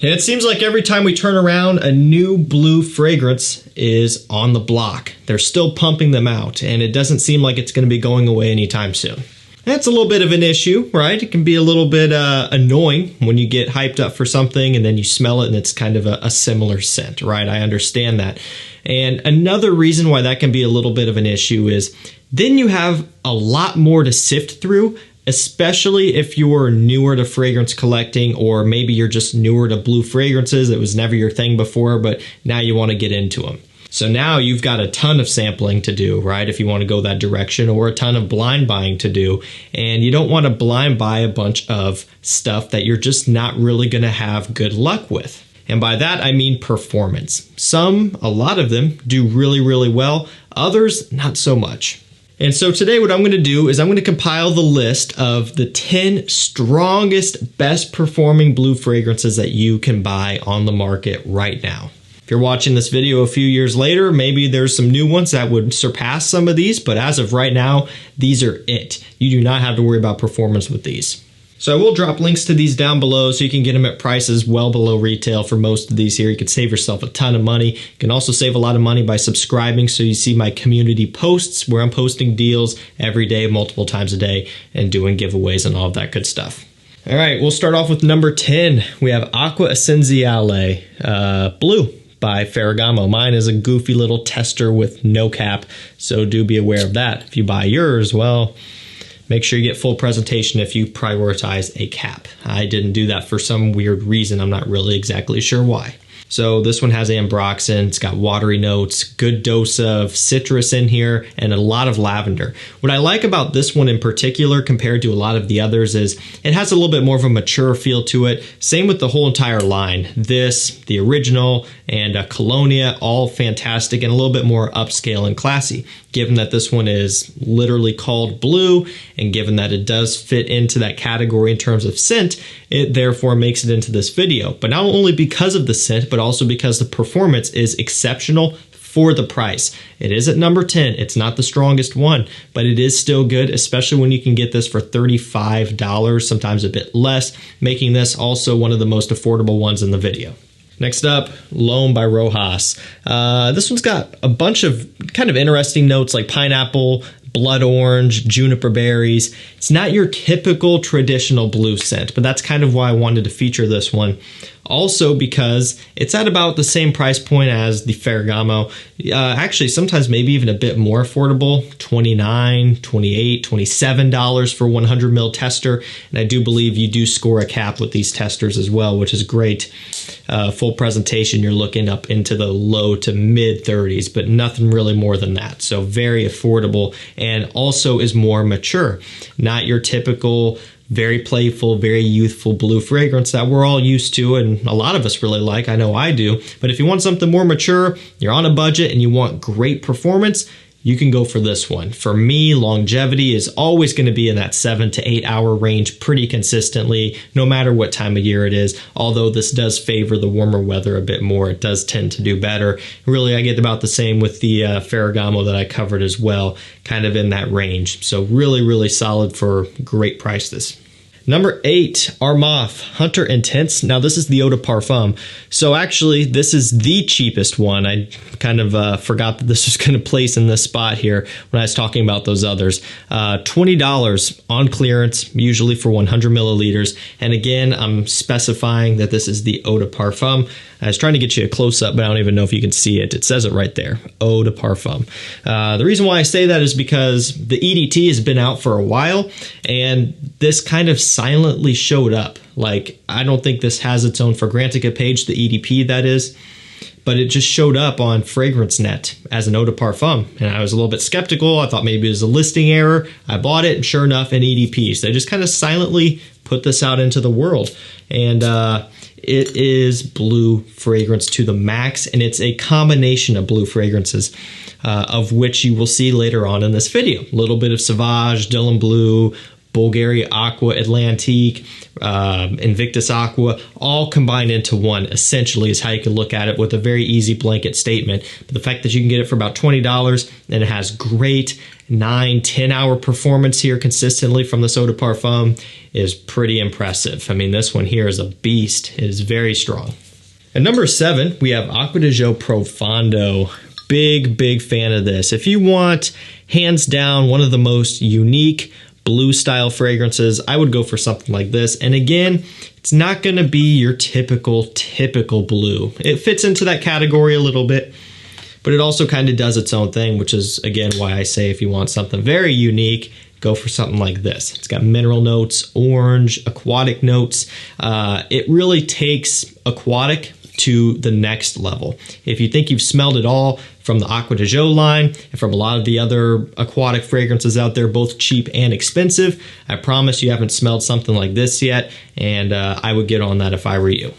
And it seems like every time we turn around, a new blue fragrance is on the block. They're still pumping them out, and it doesn't seem like it's going to be going away anytime soon. That's a little bit of an issue, right? It can be a little bit annoying when you get hyped up for something and then you smell it and it's kind of a similar scent, right? I understand that. And another reason why that can be a little bit of an issue is then you have a lot more to sift through, especially if you're newer to fragrance collecting, or maybe you're just newer to blue fragrances. It was never your thing before, but now you want to get into them. So now you've got a ton of sampling to do, right? If you want to go that direction, or a ton of blind buying to do. And you don't want to blind buy a bunch of stuff that you're just not really going to have good luck with. And by that, I mean performance. A lot of them do really, really well. Others, not so much. And so today what I'm going to do is I'm going to compile the list of the 10 strongest, best performing blue fragrances that you can buy on the market right now. If you're watching this video a few years later, maybe there's some new ones that would surpass some of these, but as of right now, these are it. You do not have to worry about performance with these. So I will drop links to these down below so you can get them at prices well below retail for most of these here. You can save yourself a ton of money. You can also save a lot of money by subscribing, so you see my community posts where I'm posting deals every day, multiple times a day, and doing giveaways and all of that good stuff. All right, we'll start off with number 10. We have AQUA ESSENZIALE Blue by Ferragamo. Mine is a goofy little tester with no cap, so do be aware of that. If you buy yours, well, make sure you get full presentation if you prioritize a cap. I didn't do that for some weird reason. I'm not really exactly sure why. So this one has ambroxan, it's got watery notes, good dose of citrus in here, and a lot of lavender. What I like about this one in particular compared to a lot of the others is it has a little bit more of a mature feel to it. Same with the whole entire line. This, the original, and Colonia, all fantastic and a little bit more upscale and classy. Given that this one is literally called blue, and given that it does fit into that category in terms of scent, it therefore makes it into this video. But not only because of the scent, but also because the performance is exceptional for the price. It is at number 10. It's not the strongest one, but it is still good, especially when you can get this for $35, sometimes a bit less, making this also one of the most affordable ones in the video. Next up, L'Homme by ROJAS. This one's got a bunch of kind of interesting notes like pineapple, blood orange, juniper berries. It's not your typical traditional blue scent, but that's kind of why I wanted to feature this one. Also because it's at about the same price point as the Ferragamo. Actually, sometimes maybe even a bit more affordable, $29, $28, $27 for 100 ml tester. And I do believe you do score a cap with these testers as well, which is great. Full presentation, you're looking up into the low to mid 30s, but nothing really more than that. So very affordable, and also is more mature. Not your typical very playful, very youthful blue fragrance that we're all used to and a lot of us really like. I know I do. But if you want something more mature, you're on a budget and you want great performance, you can go for this one. For me, longevity is always going to be in that 7 to 8 hour range pretty consistently, no matter what time of year it is. Although this does favor the warmer weather a bit more, it does tend to do better. Really, I get about the same with the Ferragamo that I covered as well, kind of in that range. So really, really solid for great price this. Number 8, ARMAF Hunter Intense. Now this is the eau de parfum. So actually this is the cheapest one. I kind of forgot that this was going to place in this spot here when I was talking about those others. $20 on clearance, usually for 100 milliliters. And again, I'm specifying that this is the eau de parfum. I was trying to get you a close-up, but I don't even know if you can see it. It says it right there, eau de parfum. The reason why I say that is because the EDT has been out for a while, and this kind of silently showed up. Like, I don't think this has its own FRAGRANCEBUY page, the EDP that is, but it just showed up on FragranceNet as an eau de parfum, and I was a little bit skeptical. I thought maybe it was a listing error. I bought it, and sure enough, an EDP. So they just kind of silently put this out into the world, and it is blue fragrance to the max, and it's a combination of blue fragrances, of which you will see later on in this video. A little bit of Sauvage, Dylan Blue, BVLGARI, AQUA, ATLANTIQUE, Invictus AQUA, all combined into one, essentially, is how you can look at it with a very easy blanket statement. But the fact that you can get it for about $20 and it has great 9-10 hour performance here consistently from the Eau de Parfum is pretty impressive. I mean, this one here is a beast. It is very strong. At number 7, we have Acqua di Gio Profondo. Big fan of this. If you want, hands down, one of the most unique blue style fragrances, I would go for something like this. And again, it's not going to be your typical blue. It fits into that category a little bit, but it also kind of does its own thing, which is, again, why I say if you want something very unique, go for something like this. It's got mineral notes, orange, aquatic notes. It really takes aquatic to the next level. If you think you've smelled it all from the Acqua di Gio line and from a lot of the other aquatic fragrances out there, both cheap and expensive, I promise you haven't smelled something like this yet, and I would get on that if I were you.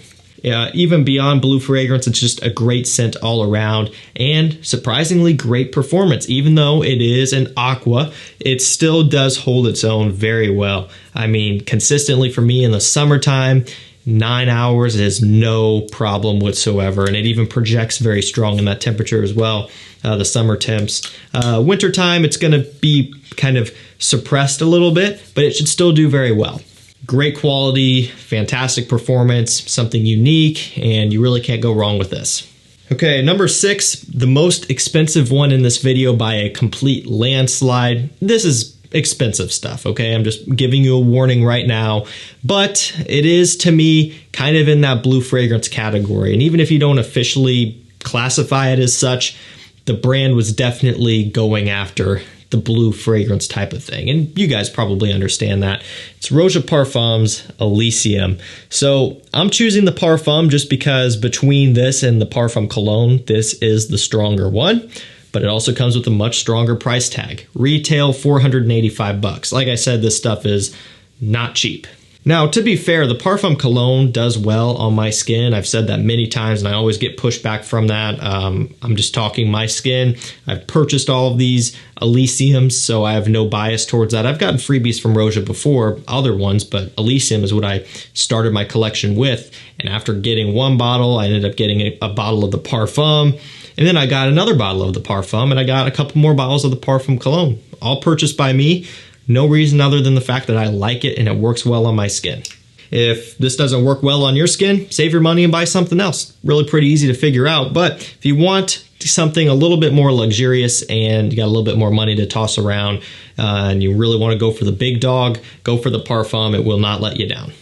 Even beyond blue fragrance, it's just a great scent all around and surprisingly great performance. Even though it is an aqua, it still does hold its own very well. I mean, consistently for me in the summertime, 9 hours is no problem whatsoever, and it even projects very strong in that temperature as well, the summer temps. Wintertime, it's going to be kind of suppressed a little bit, but it should still do very well. Great quality, fantastic performance, something unique, and you really can't go wrong with this. Okay, number 6, the most expensive one in this video by a complete landslide. This is expensive stuff, okay? I'm just giving you a warning right now, but it is, to me, kind of in that blue fragrance category. And even if you don't officially classify it as such, the brand was definitely going after the blue fragrance type of thing. And you guys probably understand that. It's ROJA Parfum's ELYSIUM. So I'm choosing the Parfum just because between this and the Parfum Cologne, this is the stronger one. But it also comes with a much stronger price tag. Retail $485. Like I said, this stuff is not cheap. Now, to be fair, the Parfum Cologne does well on my skin. I've said that many times and I always get pushback from that. I'm just talking my skin. I've purchased all of these ELYSIUMs, so I have no bias towards that. I've gotten freebies from ROJA before, other ones, but ELYSIUM is what I started my collection with. And after getting one bottle, I ended up getting a bottle of the Parfum. And then I got another bottle of the Parfum, and I got a couple more bottles of the Parfum Cologne, all purchased by me. No reason other than the fact that I like it and it works well on my skin. If this doesn't work well on your skin, save your money and buy something else. Really pretty easy to figure out. But if you want something a little bit more luxurious and you got a little bit more money to toss around and you really want to go for the big dog, go for the Parfum. It will not let you down.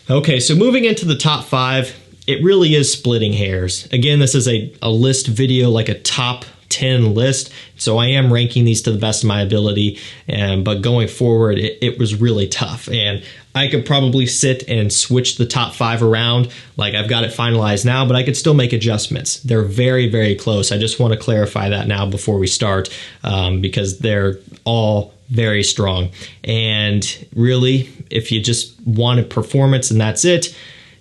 Okay, so moving into the top 5, it really is splitting hairs. Again, this is a list video, like a top 10 list, so I am ranking these to the best of my ability, but going forward it was really tough, and I could probably sit and switch the top 5 around like I've got it finalized now, but I could still make adjustments. They're very close. I just want to clarify that now before we start, because they're all very strong. And really, if you just wanted performance and that's it,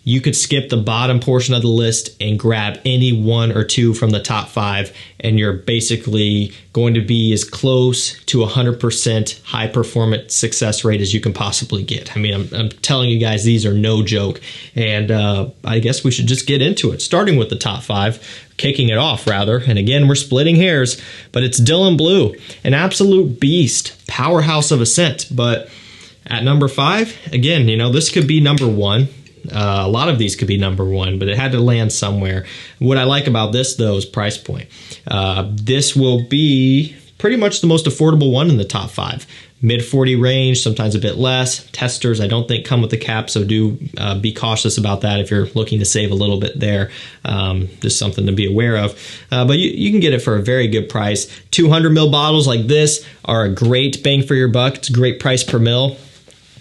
you could skip the bottom portion of the list and grab any 1 or 2 from the top 5, and you're basically going to be as close to 100% high performance success rate as you can possibly get. I mean, I'm telling you guys, these are no joke. And I guess we should just get into it, starting with the top 5, kicking it off rather. And again, we're splitting hairs, but it's Dylan Blue, an absolute beast, powerhouse of a scent. But at number 5, again, you know, this could be number 1. A lot of these could be number 1, but it had to land somewhere. What I like about this, though, is price point. This will be pretty much the most affordable one in the top 5. Mid-40 range, sometimes a bit less. Testers, I don't think, come with the cap, so do be cautious about that if you're looking to save a little bit there. Just something to be aware of. But you can get it for a very good price. 200 ml bottles like this are a great bang for your buck. It's a great price per ml.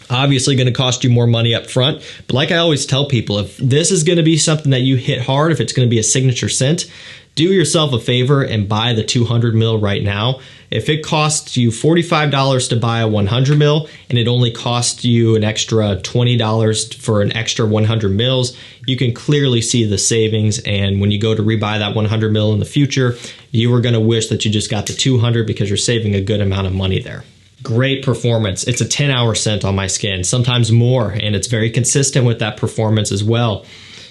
Obviously going to cost you more money up front, but like I always tell people, if this is going to be something that you hit hard, if it's going to be a signature scent, do yourself a favor and buy the 200 ml right now. If it costs you $45 to buy a 100 ml and it only costs you an extra $20 for an extra 100 mils, you can clearly see the savings. And when you go to rebuy that 100 ml in the future, you are going to wish that you just got the 200 because you're saving a good amount of money there. Great performance. It's a 10-hour scent on my skin, sometimes more, and it's very consistent with that performance as well.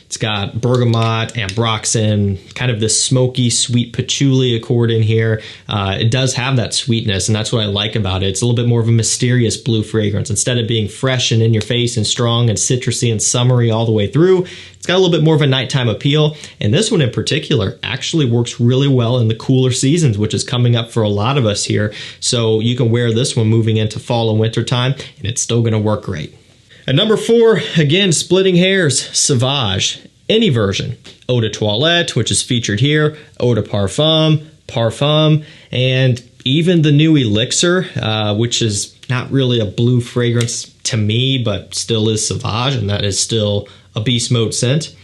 It's got bergamot, ambroxan, kind of this smoky, sweet patchouli accord in here. It does have that sweetness, and that's what I like about it. It's a little bit more of a mysterious blue fragrance. Instead of being fresh and in your face and strong and citrusy and summery all the way through, it's got a little bit more of a nighttime appeal. And this one in particular actually works really well in the cooler seasons, which is coming up for a lot of us here. So you can wear this one moving into fall and winter time, and it's still going to work great. At number 4, again, splitting hairs, Sauvage. Any version. Eau de Toilette, which is featured here, Eau de Parfum, Parfum, and even the new Elixir, which is not really a blue fragrance to me, but still is Sauvage, and that is still a beast mode scent.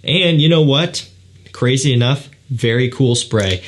And you know what? Crazy enough, very cool spray.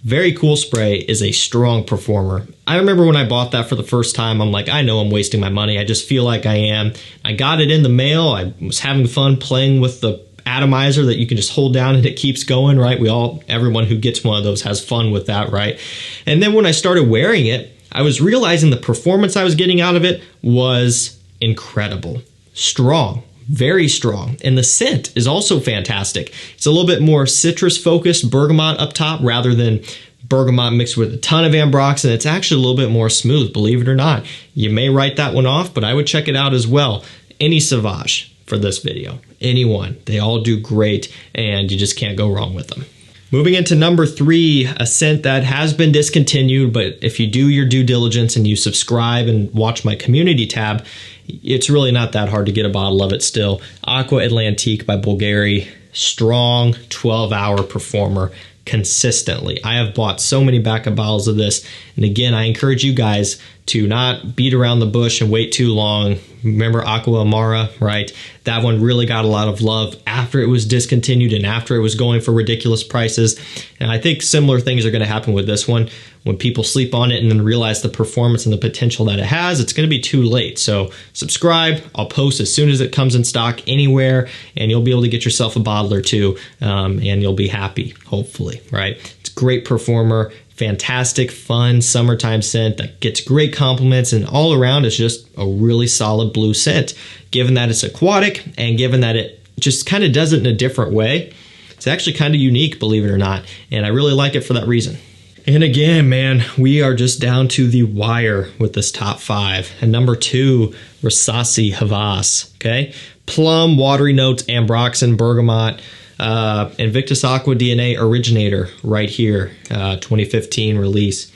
Very Cool Spray is a strong performer. I remember when I bought that for the first time, I'm like, I know I'm wasting my money. I just feel like I am. I got it in the mail. I was having fun playing with the atomizer that you can just hold down and it keeps going, right? Everyone who gets one of those has fun with that, right? And then when I started wearing it, I was realizing the performance I was getting out of it was incredible. Strong. Very strong. And the scent is also fantastic. It's a little bit more citrus focused, bergamot up top rather than bergamot mixed with a ton of ambroxan. It's actually a little bit more smooth, believe it or not. You may write that one off, but I would check it out as well. Any Sauvage for this video. Anyone. They all do great, and you just can't go wrong with them. Moving into number 3, a scent that has been discontinued, but if you do your due diligence and you subscribe and watch my community tab, it's really not that hard to get a bottle of it still. AQUA Atlantique by BVLGARI. Strong 12-hour performer consistently. I have bought so many backup bottles of this. And again, I encourage you guys to not beat around the bush and wait too long. Remember AQUA Amara, right? That one really got a lot of love after it was discontinued and after it was going for ridiculous prices. And I think similar things are going to happen with this one. When people sleep on it and then realize the performance and the potential that it has, it's going to be too late. So subscribe. I'll post as soon as it comes in stock anywhere, and you'll be able to get yourself a bottle or two, and you'll be happy, hopefully, right? It's a great performer. Fantastic, fun summertime scent that gets great compliments, and all around is just a really solid blue scent. Given that it's aquatic and given that it just kind of does it in a different way, it's actually kind of unique, believe it or not, and I really like it for that reason. And again, man, we are just down to the wire with this top 5. And number 2, RASASI HAWAS, okay? Plum, watery notes, ambroxan, bergamot, Invictus Aqua DNA Originator right here, 2015 release.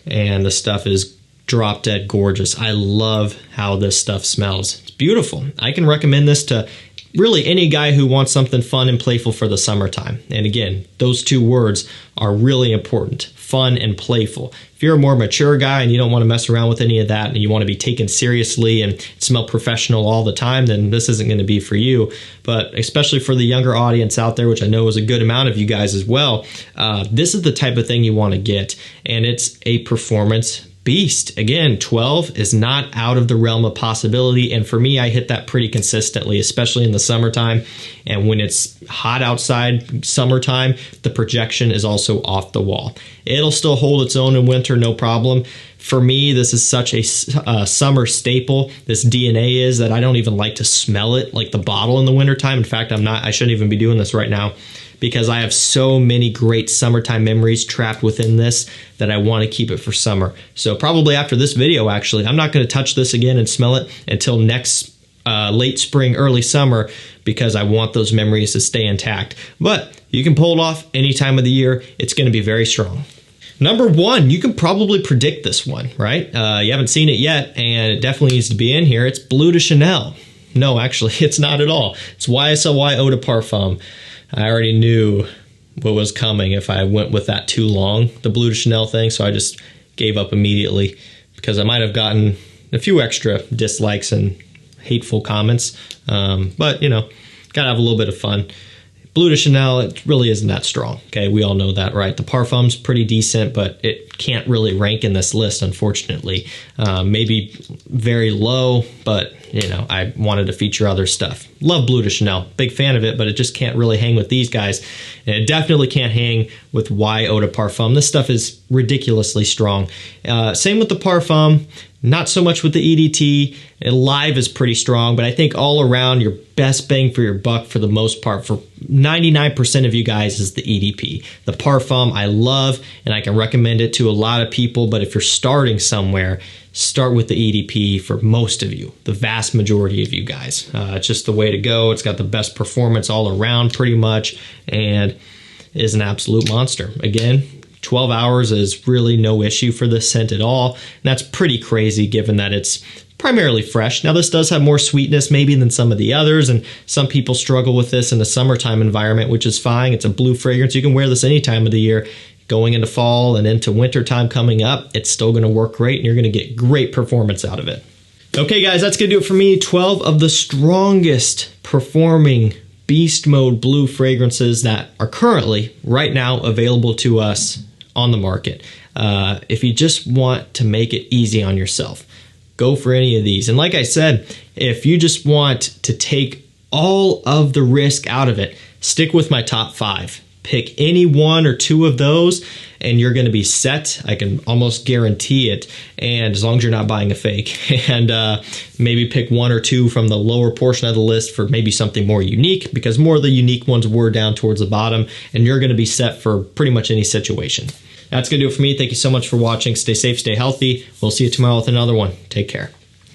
And the stuff is drop dead gorgeous. I love how this stuff smells. It's beautiful. I can recommend this to really any guy who wants something fun and playful for the summertime. And again, those 2 words are really important. Fun and playful. If you're a more mature guy and you don't want to mess around with any of that and you want to be taken seriously and smell professional all the time, then this isn't going to be for you. But especially for the younger audience out there, which I know is a good amount of you guys as well, this is the type of thing you want to get. And it's a performance beast. Again, 12 is not out of the realm of possibility, and for me, I hit that pretty consistently, especially in the summertime. And when it's hot outside, summertime, the projection is also off the wall. It'll still hold its own in winter, no problem. For me, this is such a summer staple. This DNA is that I don't even like to smell it like the bottle in the wintertime. In fact, I shouldn't even be doing this right now, because I have so many great summertime memories trapped within this that I want to keep it for summer. So probably after this video, actually, I'm not going to touch this again and smell it until next late spring, early summer, because I want those memories to stay intact. But you can pull it off any time of the year. It's going to be very strong. Number 1, you can probably predict this one, right? You haven't seen it yet, and it definitely needs to be in here. It's Bleu de Chanel. No, actually, it's not at all. It's YSLY Eau de Parfum. I already knew what was coming if I went with that too long, the Bleu de Chanel thing, so I just gave up immediately because I might have gotten a few extra dislikes and hateful comments. But, you know, gotta have a little bit of fun. Bleu de Chanel, it really isn't that strong. Okay, we all know that, right? The Parfum's pretty decent, but it can't really rank in this list, unfortunately. Maybe very low, but you know, I wanted to feature other stuff. Love Bleu de Chanel, big fan of it, but it just can't really hang with these guys. And it definitely can't hang with Eau de Parfum. This stuff is ridiculously strong. Same with the Parfum, not so much with the EDT. Live is pretty strong, but I think all around your best bang for your buck for the most part for 99% of you guys is the EDP. The Parfum I love and I can recommend it to a lot of people, but if you're starting somewhere, start with the EDP for most of you, the vast majority of you guys. It's just the way to go. It's got the best performance all around pretty much and is an absolute monster. Again, 12 hours is really no issue for this scent at all. And that's pretty crazy given that it's primarily fresh. Now this does have more sweetness maybe than some of the others, and some people struggle with this in a summertime environment, which is fine. It's a blue fragrance. You can wear this any time of the year. Going into fall and into winter time coming up, it's still going to work great and you're going to get great performance out of it. Okay guys, that's going to do it for me. 12 of the strongest performing beast mode blue fragrances that are currently right now available to us on the market. If you just want to make it easy on yourself, go for any of these. And like I said, if you just want to take all of the risk out of it, stick with my top 5. Pick any 1 or 2 of those and you're going to be set. I can almost guarantee it. And as long as you're not buying a fake, and maybe pick 1 or 2 from the lower portion of the list for maybe something more unique, because more of the unique ones were down towards the bottom and you're going to be set for pretty much any situation. That's going to do it for me. Thank you so much for watching. Stay safe, stay healthy. We'll see you tomorrow with another one. Take care.